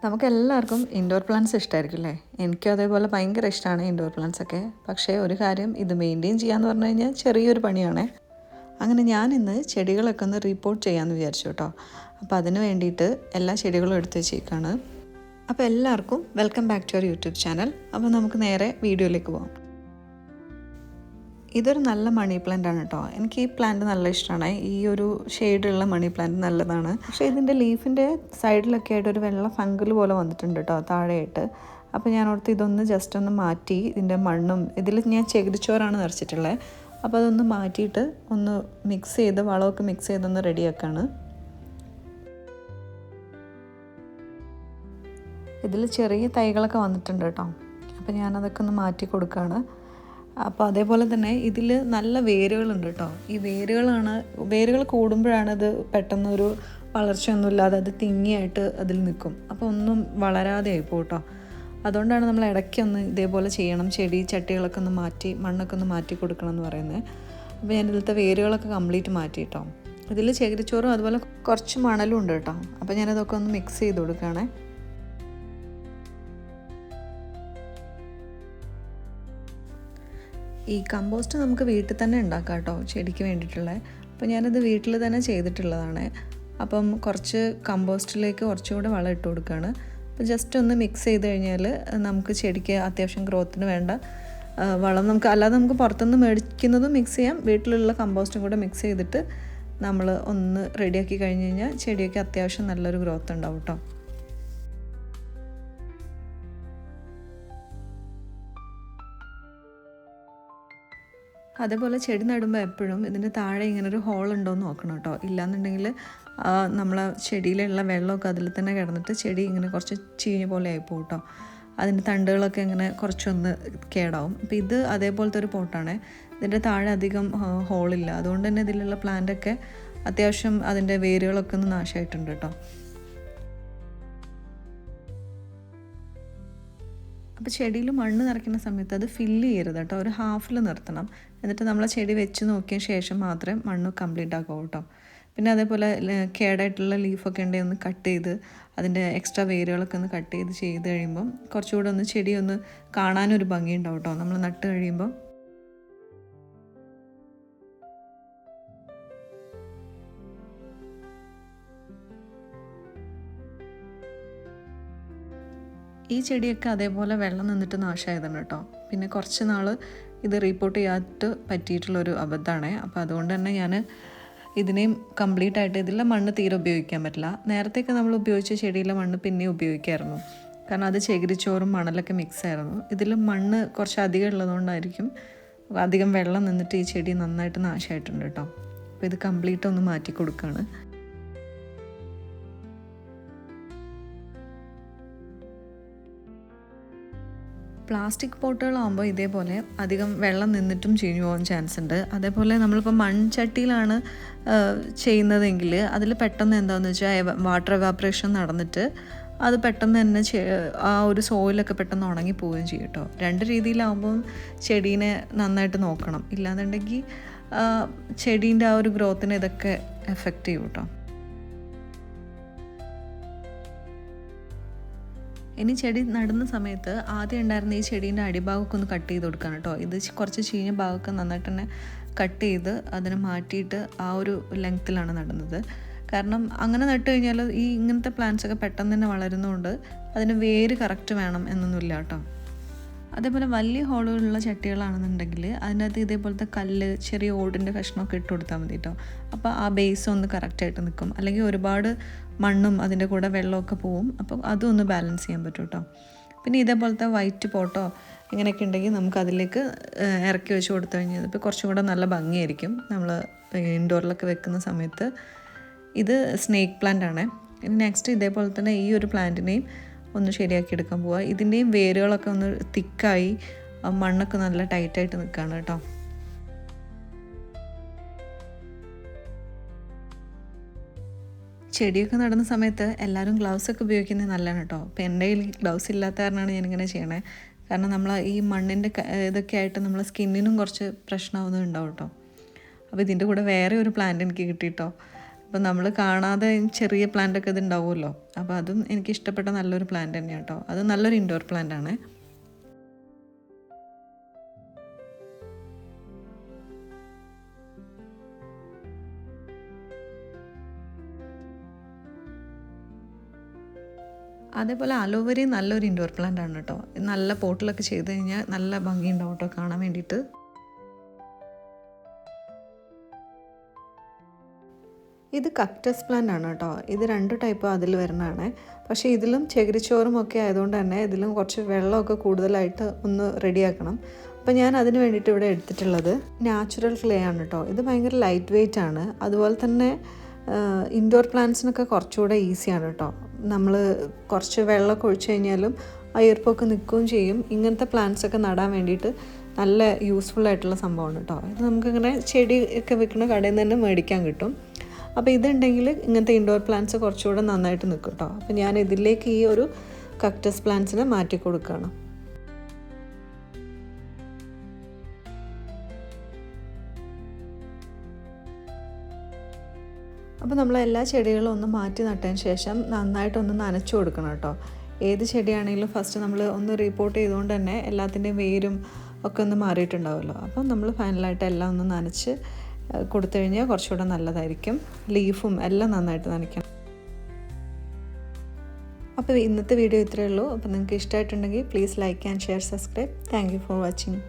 നമുക്കെല്ലാവർക്കും indoor plants ഇഷ്ടമായിരിക്കും അല്ലേ? എനിക്കും അതേപോലെ ഭയങ്കര ഇഷ്ടമാണ് ഇൻഡോർ പ്ലാന്റ്സ് ഒക്കെ. പക്ഷേ ഒരു കാര്യം, ഇത് മെയിൻറ്റെയിൻ ചെയ്യാന്ന് പറഞ്ഞു കഴിഞ്ഞാൽ ചെറിയൊരു പണിയാണേ. അങ്ങനെ ഞാനിന്ന് ചെടികളൊക്കെ ഒന്ന് റിപ്പോർട്ട് ചെയ്യാമെന്ന് വിചാരിച്ചു കേട്ടോ. അപ്പോൾ അതിന് വേണ്ടിയിട്ട് എല്ലാ ചെടികളും എടുത്ത് വെച്ചേക്കാണ്. അപ്പോൾ എല്ലാവർക്കും welcome back to our YouTube channel. അപ്പോൾ നമുക്ക് നേരെ വീഡിയോയിലേക്ക് പോകാം. ഇതൊരു നല്ല മണി പ്ലാന്റ് ആണ് കേട്ടോ. എനിക്ക് ഈ പ്ലാന്റ് നല്ല ഇഷ്ടമാണ്. ഈ ഒരു ഷെയ്ഡുള്ള മണി പ്ലാന്റ് നല്ലതാണ്. പക്ഷേ ഇതിൻ്റെ ലീഫിൻ്റെ സൈഡിലൊക്കെ ആയിട്ട് ഒരു വെള്ള ഫംഗൽ പോലെ വന്നിട്ടുണ്ട് കേട്ടോ, താഴെയായിട്ട്. അപ്പോൾ ഞാൻ ഓർത്ത് ഇതൊന്ന് ജസ്റ്റ് ഒന്ന് മാറ്റി ഇതിൻ്റെ മണ്ണും, ഇതിൽ ഞാൻ ചകിരിച്ചോറാണ് നിറച്ചിട്ടുള്ളത്. അപ്പോൾ അതൊന്ന് മാറ്റിയിട്ട് ഒന്ന് മിക്സ് ചെയ്ത്, വളമൊക്കെ മിക്സ് ചെയ്തൊന്ന് റെഡിയാക്കാണ്. ഇതിൽ ചെറിയ തൈകളൊക്കെ വന്നിട്ടുണ്ട് കേട്ടോ. അപ്പോൾ ഞാനതൊക്കെ ഒന്ന് മാറ്റി കൊടുക്കുകയാണ്. അപ്പോൾ അതേപോലെ തന്നെ ഇതിൽ നല്ല വേരുകളുണ്ട് കേട്ടോ. ഈ വേരുകൾ കൂടുമ്പോഴാണ് ഇത് പെട്ടെന്നൊരു വളർച്ചയൊന്നുമില്ലാതെ അത് തിങ്ങിയായിട്ട് അതിൽ നിൽക്കും. അപ്പോൾ ഒന്നും വളരാതെ ആയിപ്പോൾ കേട്ടോ. അതുകൊണ്ടാണ് നമ്മൾ ഇടയ്ക്കൊന്ന് ഇതേപോലെ ചെയ്യണം. ചെടി ചട്ടികളൊക്കെ ഒന്ന് മാറ്റി, മണ്ണൊക്കെ ഒന്ന് മാറ്റി കൊടുക്കണം എന്ന് പറയുന്നത്. അപ്പോൾ ഞാൻ ഇതിലത്തെ വേരുകളൊക്കെ കംപ്ലീറ്റ് മാറ്റി കേട്ടോ. ഇതിൽ ചകിരിച്ചോറും അതുപോലെ കുറച്ച് മണലും ഉണ്ട് കേട്ടോ. അപ്പോൾ ഞാനതൊക്കെ ഒന്ന് മിക്സ് ചെയ്ത് കൊടുക്കുകയാണേ. ഈ കമ്പോസ്റ്റ് നമുക്ക് വീട്ടിൽ തന്നെ ഉണ്ടാക്കാം കേട്ടോ, ചെടിക്ക് വേണ്ടിയിട്ടുള്ളത്. അപ്പോൾ ഞാനത് വീട്ടിൽ തന്നെ ചെയ്തിട്ടുള്ളതാണ്. അപ്പം കുറച്ച് കമ്പോസ്റ്റിലേക്ക് കുറച്ചുകൂടെ വളം ഇട്ട് കൊടുക്കുകയാണ്. അപ്പോൾ ജസ്റ്റ് ഒന്ന് മിക്സ് ചെയ്ത് കഴിഞ്ഞാൽ നമുക്ക് ചെടിക്ക് അത്യാവശ്യം ഗ്രോത്തിന് വേണ്ട വളം നമുക്ക് പുറത്തുനിന്ന് മേടിക്കുന്നതും മിക്സ് ചെയ്യാം. വീട്ടിലുള്ള കമ്പോസ്റ്റും കൂടെ മിക്സ് ചെയ്തിട്ട് നമ്മൾ ഒന്ന് റെഡിയാക്കി കഴിഞ്ഞ് കഴിഞ്ഞാൽ ചെടിയൊക്കെ അത്യാവശ്യം നല്ലൊരു ഗ്രോത്ത് ഉണ്ടാവും കേട്ടോ. അതേപോലെ ചെടി നടുമ്പോൾ എപ്പോഴും ഇതിൻ്റെ താഴെ ഇങ്ങനൊരു ഹോൾ ഉണ്ടോ എന്ന് നോക്കണം കേട്ടോ. ഇല്ലാന്നുണ്ടെങ്കിൽ നമ്മൾ ചെടിയിലുള്ള വെള്ളമൊക്കെ അതിൽ തന്നെ കിടന്നിട്ട് ചെടി ഇങ്ങനെ കുറച്ച് ചീഞ്ഞ പോലെ ആയിപ്പോവും കേട്ടോ. അതിൻ്റെ തണ്ടുകളൊക്കെ ഇങ്ങനെ കുറച്ചൊന്ന് കേടാവും. അപ്പോൾ ഇത് അതേപോലത്തെ ഒരു പോട്ടാണ്. ഇതിൻ്റെ താഴെ അധികം ഹോളില്ല. അതുകൊണ്ട് തന്നെ ഇതിലുള്ള പ്ലാന്റൊക്കെ അത്യാവശ്യം അതിൻ്റെ വേരുകളൊക്കെ ഒന്ന് നാശമായിട്ടുണ്ട് കേട്ടോ. അപ്പോൾ ചെടിയിൽ മണ്ണ് നിറയ്ക്കുന്ന സമയത്ത് അത് ഫില്ല് ചെയ്യരുത് കേട്ടോ. ഒരു ഹാഫിൽ നിർത്തണം. എന്നിട്ട് നമ്മൾ ചെടി വെച്ച് നോക്കിയ ശേഷം മാത്രമേ മണ്ണ് കംപ്ലീറ്റ് ആക്കാവൂ കേട്ടോ. പിന്നെ അതേപോലെ കേടായിട്ടുള്ള ലീഫൊക്കെ ഉണ്ടെങ്കിൽ ഒന്ന് കട്ട് ചെയ്ത് അതിൻ്റെ എക്സ്ട്രാ വേരുകളൊക്കെ ഒന്ന് കട്ട് ചെയ്ത് കഴിയുമ്പം കുറച്ചുകൂടെ ഒന്ന് ചെടി ഒന്ന് കാണാനൊരു ഭംഗിയുണ്ടാവും കേട്ടോ നമ്മൾ നട്ട് കഴിയുമ്പോൾ. ഈ ചെടിയൊക്കെ അതേപോലെ വെള്ളം നിന്നിട്ട് നാശമായതാണ് കേട്ടോ. പിന്നെ കുറച്ച് നാൾ ഇത് റിപ്പോർട്ട് ചെയ്യാത്ത പറ്റിയിട്ടുള്ളൊരു അബദ്ധമാണ്. അപ്പോൾ അതുകൊണ്ട് തന്നെ ഞാൻ ഇതിനെയും കംപ്ലീറ്റ് ആയിട്ട് ഇതിലെ മണ്ണ് തീരെ ഉപയോഗിക്കാൻ പറ്റില്ല. നേരത്തെയൊക്കെ നമ്മൾ ഉപയോഗിച്ച ചെടിയിലെ മണ്ണ് പിന്നെയും ഉപയോഗിക്കായിരുന്നു. കാരണം അത് ചകിരിച്ചോറും മണലൊക്കെ മിക്സ് ആയിരുന്നു. ഇതിൽ മണ്ണ് കുറച്ച് അധികം ഉള്ളതുകൊണ്ടായിരിക്കും അധികം വെള്ളം നിന്നിട്ട് ഈ ചെടി നന്നായിട്ട് നാശമായിട്ടുണ്ട് കേട്ടോ. അപ്പോൾ ഇത് കംപ്ലീറ്റ് ഒന്ന് മാറ്റി കൊടുക്കുകയാണ്. പ്ലാസ്റ്റിക് പോട്ടുകളാകുമ്പോൾ ഇതേപോലെ അധികം വെള്ളം നിന്നിട്ടും ചീഞ്ഞു പോകാൻ ചാൻസ് ഉണ്ട്. അതേപോലെ നമ്മളിപ്പോൾ മൺചട്ടിയിലാണ് ചെയ്യുന്നതെങ്കിൽ അതിൽ പെട്ടെന്ന് എന്താണെന്ന് വെച്ചാൽ വാട്ടർ എവാപ്രേഷൻ നടന്നിട്ട് അത് പെട്ടെന്ന് തന്നെ ആ ഒരു സോയിലൊക്കെ പെട്ടെന്ന് ഉണങ്ങി പോവുകയും ചെയ്യും കേട്ടോ. രണ്ട് രീതിയിലാകുമ്പം ചെടീനെ നന്നായിട്ട് നോക്കണം. ഇല്ലാന്നുണ്ടെങ്കിൽ ചെടീൻ്റെ ആ ഒരു ഗ്രോത്തിനെ ഇതൊക്കെ എഫക്റ്റ് ചെയ്യും കേട്ടോ. ഇനി ചെടി നടുന്ന സമയത്ത് ആദ്യം ഉണ്ടായിരുന്ന ഈ ചെടീൻ്റെ അടിഭാഗമൊക്കെ ഒന്ന് കട്ട് ചെയ്ത് കൊടുക്കണം കേട്ടോ. ഇത് കുറച്ച് ചീഞ്ഞ ഭാഗമൊക്കെ നന്നായിട്ട് തന്നെ കട്ട് ചെയ്ത് അതിനെ മാറ്റിയിട്ട് ആ ഒരു ലെങ്ത്തിലാണ് നടുന്നത്. കാരണം അങ്ങനെ നട്ട് കഴിഞ്ഞാൽ ഈ ഇങ്ങനത്തെ പ്ലാന്റ്സൊക്കെ പെട്ടെന്ന് തന്നെ വളരുന്നതുകൊണ്ട് അതിന് വേര് കറക്റ്റ് വേണം എന്നൊന്നുമില്ല കേട്ടോ. അതേപോലെ വലിയ ഹോളുകളുള്ള ചട്ടികളാണെന്നുണ്ടെങ്കിൽ അതിനകത്ത് ഇതേപോലത്തെ കല്ല്, ചെറിയ ഓടിൻ്റെ കഷ്ണമൊക്കെ ഇട്ട് കൊടുത്താൽ മതി കേട്ടോ. അപ്പോൾ ആ ബേസ് ഒന്ന് കറക്റ്റായിട്ട് നിൽക്കും. അല്ലെങ്കിൽ ഒരുപാട് മണ്ണും അതിൻ്റെ കൂടെ വെള്ളമൊക്കെ പോവും. അപ്പോൾ അതും ഒന്ന് ബാലൻസ് ചെയ്യാൻ പറ്റും കേട്ടോ. പിന്നെ ഇതേപോലത്തെ വൈറ്റ് പോട്ടോ ഇങ്ങനെയൊക്കെ ഉണ്ടെങ്കിൽ നമുക്ക് അതിലേക്ക് ഇറക്കി വെച്ച് കൊടുത്തു കഴിഞ്ഞാൽ ഇപ്പോൾ കുറച്ചും കൂടെ നല്ല ഭംഗിയായിരിക്കും നമ്മൾ ഇൻഡോറിലൊക്കെ വെക്കുന്ന സമയത്ത്. ഇത് സ്നേക്ക് പ്ലാന്റ് ആണ്. ഇനി നെക്സ്റ്റ് ഇതേപോലെ തന്നെ ഈ ഒരു പ്ലാന്റിനെയും ഒന്ന് ശരിയാക്കി എടുക്കാൻ പോവുക. ഇതിൻ്റെയും വേരുകളൊക്കെ ഒന്ന് തിക്കായി മണ്ണൊക്കെ നല്ല ടൈറ്റായിട്ട് നിൽക്കുകയാണ് കേട്ടോ. ചെടിയൊക്കെ നടുന്ന സമയത്ത് എല്ലാവരും ഗ്ലൗസൊക്കെ ഉപയോഗിക്കുന്നത് നല്ലതാണ് കേട്ടോ. അപ്പോൾ എൻ്റെ കയ്യിൽ ഗ്ലൗസ് ഇല്ലാത്ത കാരണമാണ് ഞാനിങ്ങനെ ചെയ്യണേ. കാരണം നമ്മൾ ഈ മണ്ണിൻ്റെ ഇതൊക്കെ ആയിട്ട് നമ്മൾ സ്കിന്നിനും കുറച്ച് പ്രശ്നമാവുന്നുണ്ടാവും കേട്ടോ. അപ്പോൾ ഇതിൻ്റെ കൂടെ വേറെ ഒരു പ്ലാന്റ് എനിക്ക് കിട്ടിയിട്ടോ. അപ്പോൾ നമ്മൾ കാണാതെ ചെറിയ പ്ലാന്റൊക്കെ ഇത് ഉണ്ടാവുമല്ലോ. അപ്പോൾ അതും എനിക്കിഷ്ടപ്പെട്ട നല്ലൊരു പ്ലാന്റ് തന്നെയാണ് കേട്ടോ. അത് നല്ലൊരു ഇൻഡോർ പ്ലാന്റ് ആണ്. അതേപോലെ അലോവേരയും നല്ലൊരു ഇൻഡോർ പ്ലാന്റ് ആണ് കേട്ടോ. നല്ല പോട്ടിലൊക്കെ ചെയ്ത് കഴിഞ്ഞാൽ നല്ല ഭംഗിയുണ്ടാവും കേട്ടോ കാണാൻ വേണ്ടിയിട്ട്. ഇത് കക്ടസ് പ്ലാന്റ് ആണ് കേട്ടോ. ഇത് 2 ടൈപ്പ് അതിൽ വരുന്നതാണ്. പക്ഷേ ഇതിലും ചകിരിച്ചോറും ഒക്കെ ആയതുകൊണ്ട് തന്നെ ഇതിലും കുറച്ച് വെള്ളമൊക്കെ കൂടുതലായിട്ട് ഒന്ന് റെഡിയാക്കണം. അപ്പോൾ ഞാൻ അതിന് വേണ്ടിയിട്ട് ഇവിടെ എടുത്തിട്ടുള്ളത് നാച്ചുറൽ ക്ലേ ആണ് കേട്ടോ. ഇത് ഭയങ്കര ലൈറ്റ് വെയ്റ്റ് ആണ്. അതുപോലെ തന്നെ ഇൻഡോർ പ്ലാന്റ്സിനൊക്കെ കുറച്ചുകൂടെ ഈസിയാണ് കേട്ടോ. നമ്മൾ കുറച്ച് വെള്ളമൊക്കെ ഒഴിച്ച് കഴിഞ്ഞാലും ആ ഈർപ്പമൊക്കെ നിൽക്കുകയും ചെയ്യും. ഇങ്ങനത്തെ പ്ലാന്റ്സൊക്കെ നടാൻ വേണ്ടിയിട്ട് നല്ല യൂസ്ഫുൾ ആയിട്ടുള്ള സംഭവമാണ് കേട്ടോ. ഇത് നമുക്കിങ്ങനെ ചെടിയൊക്കെ വിൽക്കുന്ന കടയിൽ നിന്ന് തന്നെ മേടിക്കാൻ കിട്ടും. അപ്പോൾ ഇതുണ്ടെങ്കിൽ ഇങ്ങനത്തെ ഇൻഡോർ പ്ലാന്റ്സ് കുറച്ചുകൂടെ നന്നായിട്ട് നിൽക്കും കേട്ടോ. അപ്പോൾ ഞാൻ ഇതിലേക്ക് ഈ ഒരു കക്ടസ് പ്ലാന്റ്സിനെ മാറ്റി കൊടുക്കുകയാണ്. അപ്പോൾ നമ്മൾ എല്ലാ ചെടികളും ഒന്ന് മാറ്റി നട്ടതിന് ശേഷം നന്നായിട്ടൊന്ന് നനച്ചു കൊടുക്കണം കേട്ടോ. ഏത് ചെടിയാണെങ്കിലും ഫസ്റ്റ് നമ്മൾ ഒന്ന് റിപ്പോർട്ട് ചെയ്തുകൊണ്ട് തന്നെ എല്ലാത്തിൻ്റെയും വേരും ഒക്കെ ഒന്ന് മാറിയിട്ടുണ്ടാവുമല്ലോ. അപ്പോൾ നമ്മൾ ഫൈനലായിട്ട് എല്ലാം ഒന്ന് നനച്ച് കൊടുത്തു കഴിഞ്ഞാൽ കുറച്ചുകൂടെ നല്ലതായിരിക്കും. ലീഫും എല്ലാം നന്നായിട്ട് നനയ്ക്കണം. അപ്പോൾ ഇന്നത്തെ വീഡിയോ ഇത്രയേ ഉള്ളൂ. അപ്പോൾ നിങ്ങൾക്ക് ഇഷ്ടമായിട്ടുണ്ടെങ്കിൽ please like and share, subscribe. Thank you for watching.